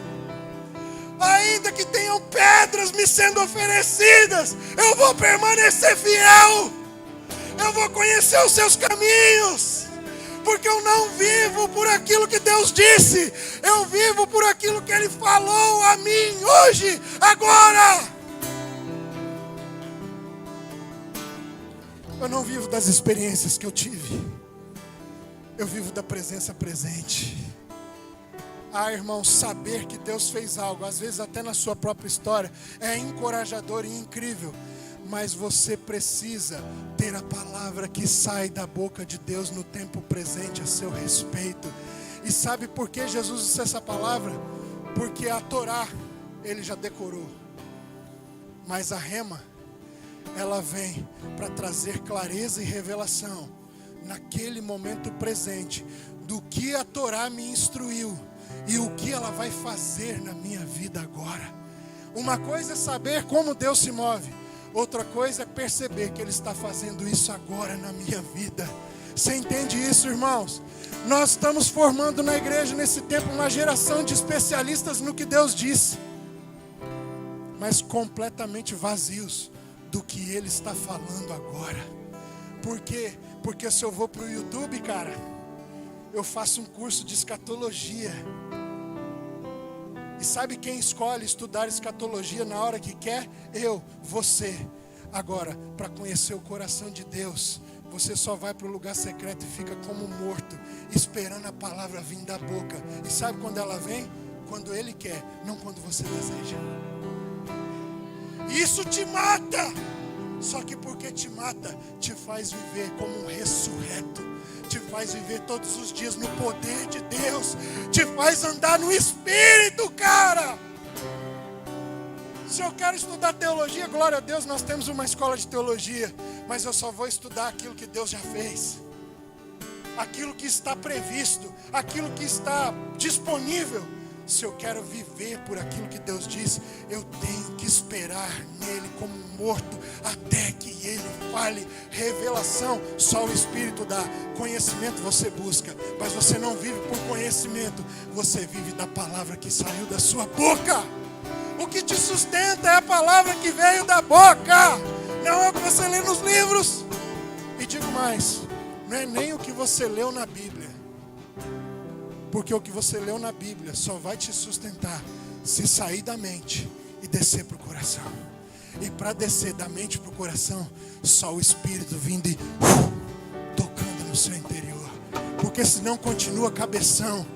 Ainda que tenham pedras me sendo oferecidas, eu vou permanecer fiel. Eu vou conhecer os seus caminhos. Porque eu não vivo por aquilo que Deus disse. Eu vivo por aquilo que Ele falou a mim hoje, agora. Eu não vivo das experiências que eu tive. Eu vivo da presença presente. Ah, irmão, saber que Deus fez algo, às vezes até na sua própria história, é encorajador e incrível. Mas você precisa ter a palavra que sai da boca de Deus no tempo presente a seu respeito. E sabe por que Jesus disse essa palavra? Porque a Torá, Ele já decorou. Mas a Rema, ela vem para trazer clareza e revelação naquele momento presente do que a Torá me instruiu e o que ela vai fazer na minha vida agora. Uma coisa é saber como Deus se move. Outra coisa é perceber que Ele está fazendo isso agora na minha vida. Você entende isso, irmãos? Nós estamos formando na igreja nesse tempo uma geração de especialistas no que Deus disse, mas completamente vazios do que Ele está falando agora. Por quê? Porque se eu vou para o YouTube, cara, eu faço um curso de escatologia. E sabe quem escolhe estudar escatologia na hora que quer? Eu, você. Agora, para conhecer o coração de Deus, você só vai para o lugar secreto e fica como morto, esperando a palavra vir da boca. E sabe quando ela vem? Quando Ele quer, não quando você deseja. Isso te mata. Só que porque te mata, te faz viver como um ressurreto. Te faz viver todos os dias no poder de Deus. Te faz andar no Espírito, cara. Se eu quero estudar teologia, glória a Deus, nós temos uma escola de teologia. Mas eu só vou estudar aquilo que Deus já fez. Aquilo que está previsto. Aquilo que está disponível. Se eu quero viver por aquilo que Deus diz, eu tenho que esperar nele como morto, até que Ele fale. Revelação, só o Espírito dá. Conhecimento você busca, mas você não vive por conhecimento. Você vive da palavra que saiu da sua boca. O que te sustenta é a palavra que veio da boca. Não é o que você lê nos livros. E digo mais, não é nem o que você leu na Bíblia. Porque o que você leu na Bíblia só vai te sustentar se sair da mente e descer para o coração. E para descer da mente para o coração, só o Espírito vindo e tocando no seu interior. Porque senão continua cabeção,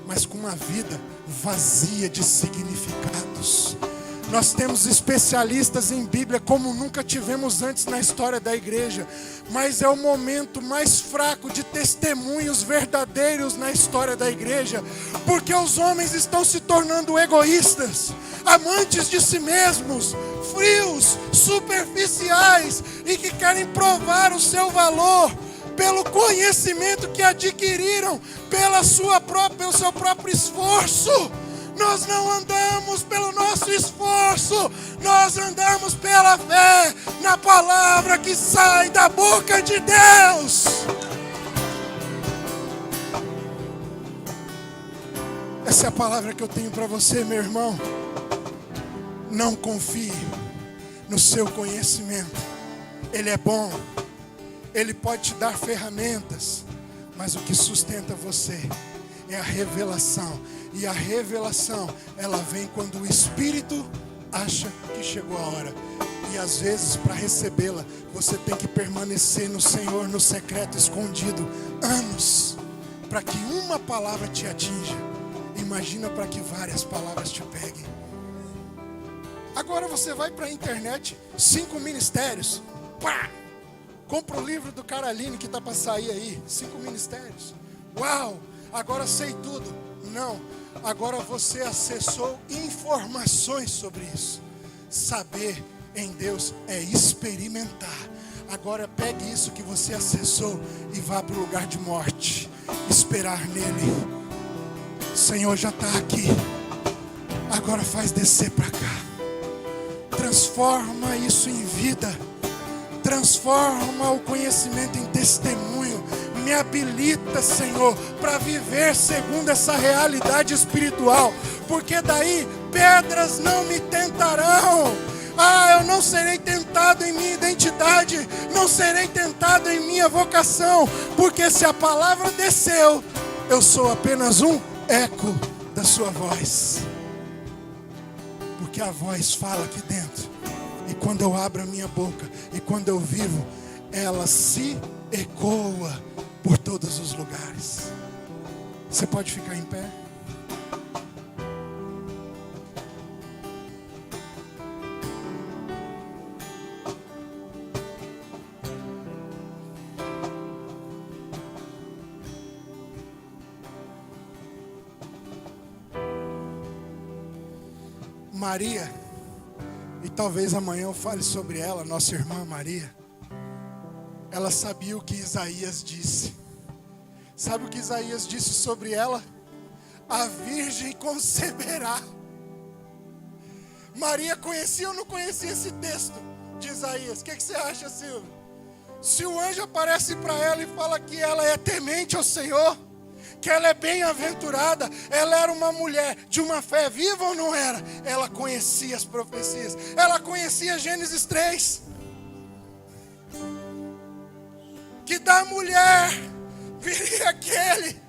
mas com uma vida vazia de significados. Nós temos especialistas em Bíblia como nunca tivemos antes na história da igreja. Mas é o momento mais fraco de testemunhos verdadeiros na história da igreja. Porque os homens estão se tornando egoístas, amantes de si mesmos, frios, superficiais e que querem provar o seu valor pelo conhecimento que adquiriram, pelo seu próprio esforço. Nós não andamos pelo nosso esforço, nós andamos pela fé na palavra que sai da boca de Deus. Essa é a palavra que eu tenho para você, meu irmão. Não confie no seu conhecimento. Ele é bom, ele pode te dar ferramentas, mas o que sustenta você é a revelação. E a revelação, ela vem quando o Espírito acha que chegou a hora. E às vezes, para recebê-la, você tem que permanecer no Senhor, no secreto, escondido, anos, para que uma palavra te atinja. Imagina para que várias palavras te peguem. Agora você vai para a internet, 5 ministérios, pá! Compra o livro do Caroline que está para sair aí, 5 ministérios. Uau, agora sei tudo. Não, agora você acessou informações sobre isso. Saber em Deus é experimentar. Agora pegue isso que você acessou e vá para o lugar de morte. Esperar nele. O Senhor já está aqui. Agora faz descer para cá. Transforma isso em vida. Transforma o conhecimento em testemunho. Me habilita, Senhor, para viver segundo essa realidade espiritual. Porque daí pedras não me tentarão. Ah, eu não serei tentado em minha identidade, não serei tentado em minha vocação, porque se a palavra desceu, eu sou apenas um eco da sua voz. Porque a voz fala aqui dentro, e quando eu abro a minha boca, e quando eu vivo, ela se ecoa por todos os lugares. Você pode ficar em pé? Maria, e talvez amanhã eu fale sobre ela, nossa irmã Maria. Ela sabia o que Isaías disse. Sabe o que Isaías disse sobre ela? A virgem conceberá. Maria conhecia ou não conhecia esse texto de Isaías? O que você acha, Silvio? Se o anjo aparece para ela e fala que ela é temente ao Senhor, que ela é bem-aventurada, ela era uma mulher de uma fé viva ou não era? Ela conhecia as profecias, ela conhecia Gênesis 3, que da mulher viria aquele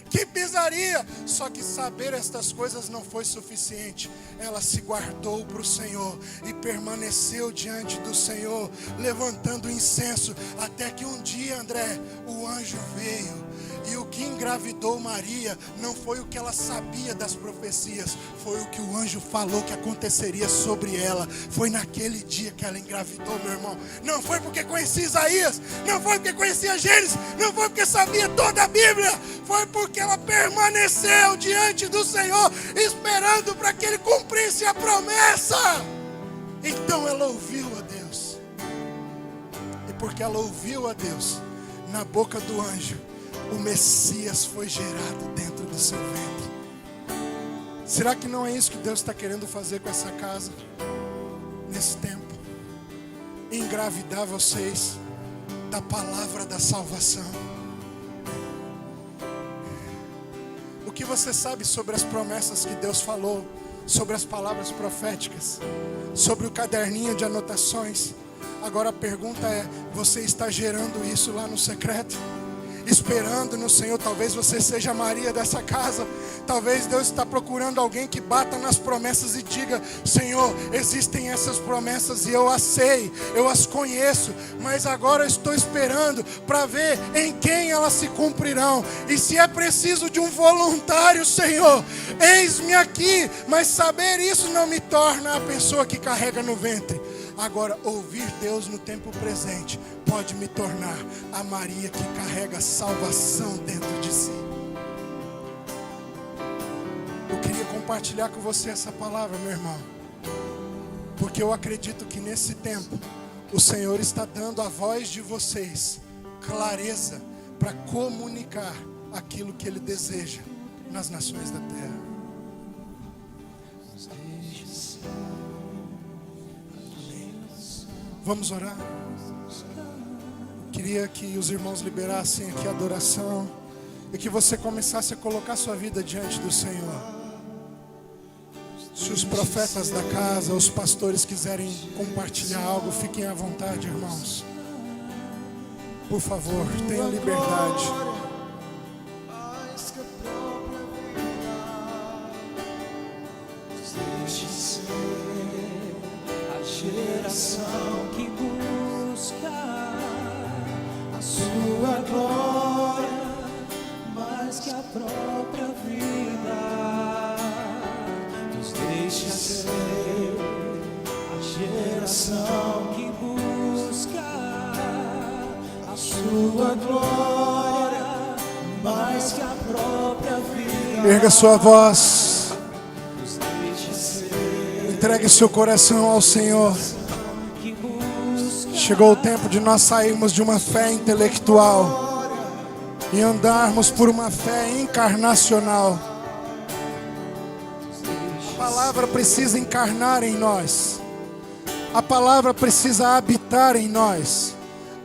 que pisaria. Só que saber estas coisas não foi suficiente. Ela se guardou para o Senhor e permaneceu diante do Senhor, levantando incenso, até que um dia, André, o anjo veio. E o que engravidou Maria não foi o que ela sabia das profecias, foi o que o anjo falou que aconteceria sobre ela. Foi naquele dia que ela engravidou, meu irmão. Não foi porque conhecia Isaías, não foi porque conhecia Gênesis, não foi porque sabia toda a Bíblia, foi porque ela permaneceu diante do Senhor, esperando para que Ele cumprisse a promessa. Então ela ouviu a Deus, e porque ela ouviu a Deus, na boca do anjo, o Messias foi gerado dentro do seu ventre. Será que não é isso que Deus está querendo fazer com essa casa nesse tempo? Engravidar vocês da palavra da salvação. O que você sabe sobre as promessas que Deus falou, sobre as palavras proféticas, sobre o caderninho de anotações? Agora a pergunta é: você está gerando isso lá no secreto? Esperando no Senhor? Talvez você seja a Maria dessa casa. Talvez Deus está procurando alguém que bata nas promessas e diga: Senhor, existem essas promessas e eu as sei, eu as conheço, mas agora eu estou esperando para ver em quem elas se cumprirão. E se é preciso de um voluntário, Senhor, eis-me aqui. Mas saber isso não me torna a pessoa que carrega no ventre. Agora, ouvir Deus no tempo presente pode me tornar a Maria que carrega salvação dentro de si. Eu queria compartilhar com você essa palavra, meu irmão, porque eu acredito que nesse tempo o Senhor está dando à voz de vocês clareza para comunicar aquilo que Ele deseja nas nações da terra. Vamos orar? Queria que os irmãos liberassem aqui a adoração e que você começasse a colocar sua vida diante do Senhor. Se os profetas da casa, os pastores quiserem compartilhar algo, fiquem à vontade, irmãos. Por favor, tenham liberdade. Geração que busca a sua glória mais que a própria vida, nos deixa ser a geração que busca a sua glória mais que a própria vida. Erga sua voz. Entregue seu coração ao Senhor. Chegou o tempo de nós sairmos de uma fé intelectual e andarmos por uma fé encarnacional. A palavra precisa encarnar em nós. A palavra precisa habitar em nós.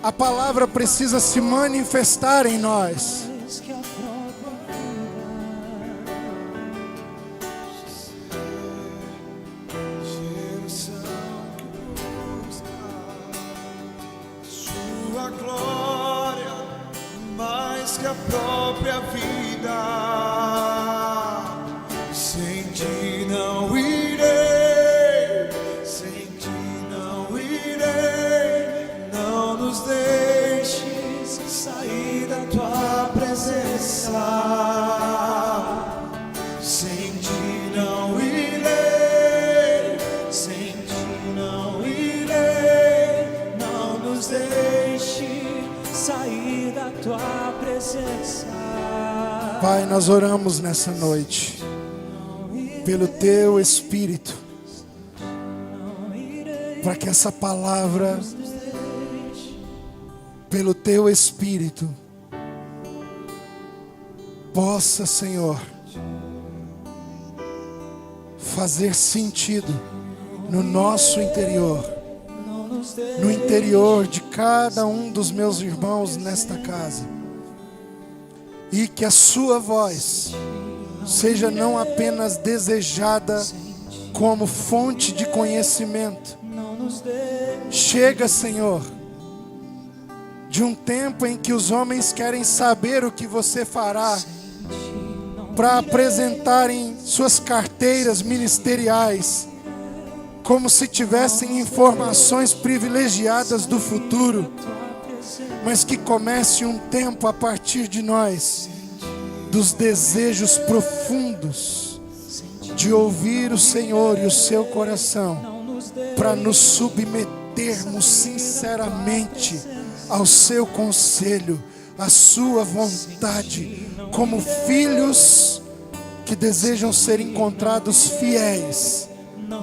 A palavra precisa se manifestar em nós. a própria vida. Sem ti não irei, sem ti não irei. Não nos deixes sair da tua presença. Sem ti não irei, sem ti não irei. Não nos deixe sair da tua presença. Pai, nós oramos nessa noite pelo teu Espírito, para que essa palavra, pelo teu Espírito, possa, Senhor, fazer sentido no nosso interior, no interior de cada um dos meus irmãos nesta casa, e que a sua voz seja não apenas desejada como fonte de conhecimento. Chega, Senhor, de um tempo em que os homens querem saber o que você fará, para apresentarem suas carteiras ministeriais como se tivessem informações privilegiadas do futuro, mas que comece um tempo a partir de nós, dos desejos profundos de ouvir o Senhor e o seu coração, para nos submetermos sinceramente ao seu conselho, à sua vontade, como filhos que desejam ser encontrados fiéis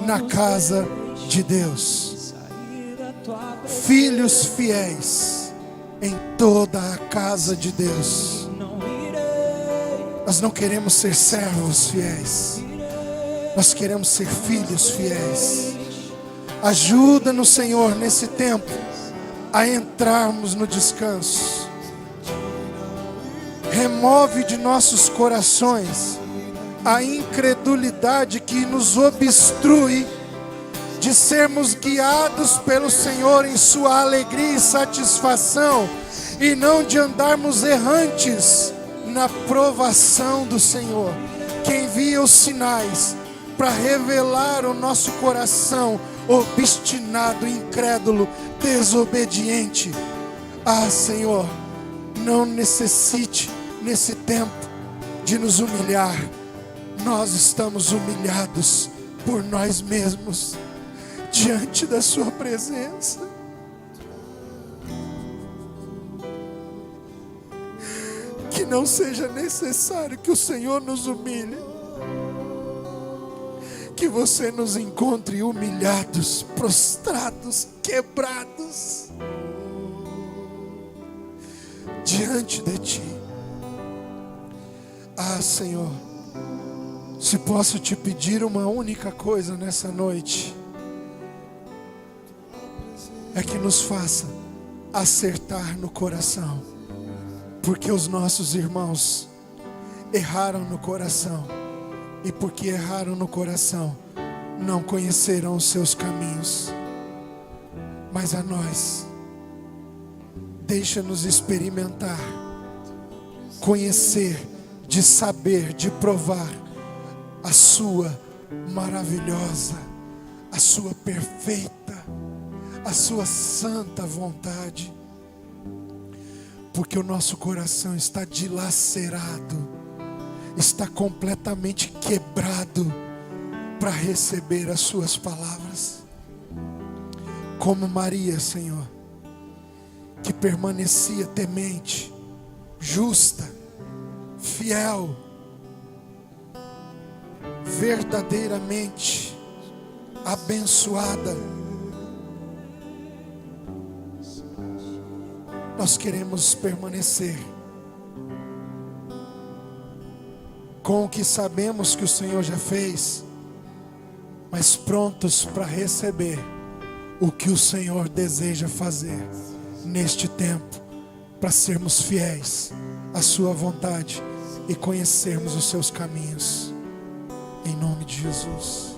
na casa de Deus. Filhos fiéis em toda a casa de Deus. Nós não queremos ser servos fiéis, nós queremos ser filhos fiéis. Ajuda-nos, Senhor, nesse tempo a entrarmos no descanso. Remove de nossos corações a incredulidade que nos obstrui de sermos guiados pelo Senhor em sua alegria e satisfação, e não de andarmos errantes na provação do Senhor, que envia os sinais para revelar o nosso coração obstinado, incrédulo, desobediente. Ah, Senhor, não necessite nesse tempo de nos humilhar. Nós estamos humilhados por nós mesmos diante da sua presença. Que não seja necessário que o Senhor nos humilhe, que você nos encontre humilhados, prostrados, quebrados diante de ti. Ah, Senhor, se posso te pedir uma única coisa nessa noite, é que nos faça acertar no coração, porque os nossos irmãos erraram no coração, e porque erraram no coração, não conhecerão os seus caminhos. Mas a nós, deixa-nos experimentar, conhecer, de saber, de provar a sua maravilhosa, a sua perfeita, a sua santa vontade, porque o nosso coração está dilacerado, está completamente quebrado para receber as suas palavras. Como Maria, Senhor, que permanecia temente, justa, fiel, verdadeiramente abençoada. Nós queremos permanecer com o que sabemos que o Senhor já fez, mas prontos para receber o que o Senhor deseja fazer neste tempo, para sermos fiéis à sua vontade e conhecermos os seus caminhos, em nome de Jesus.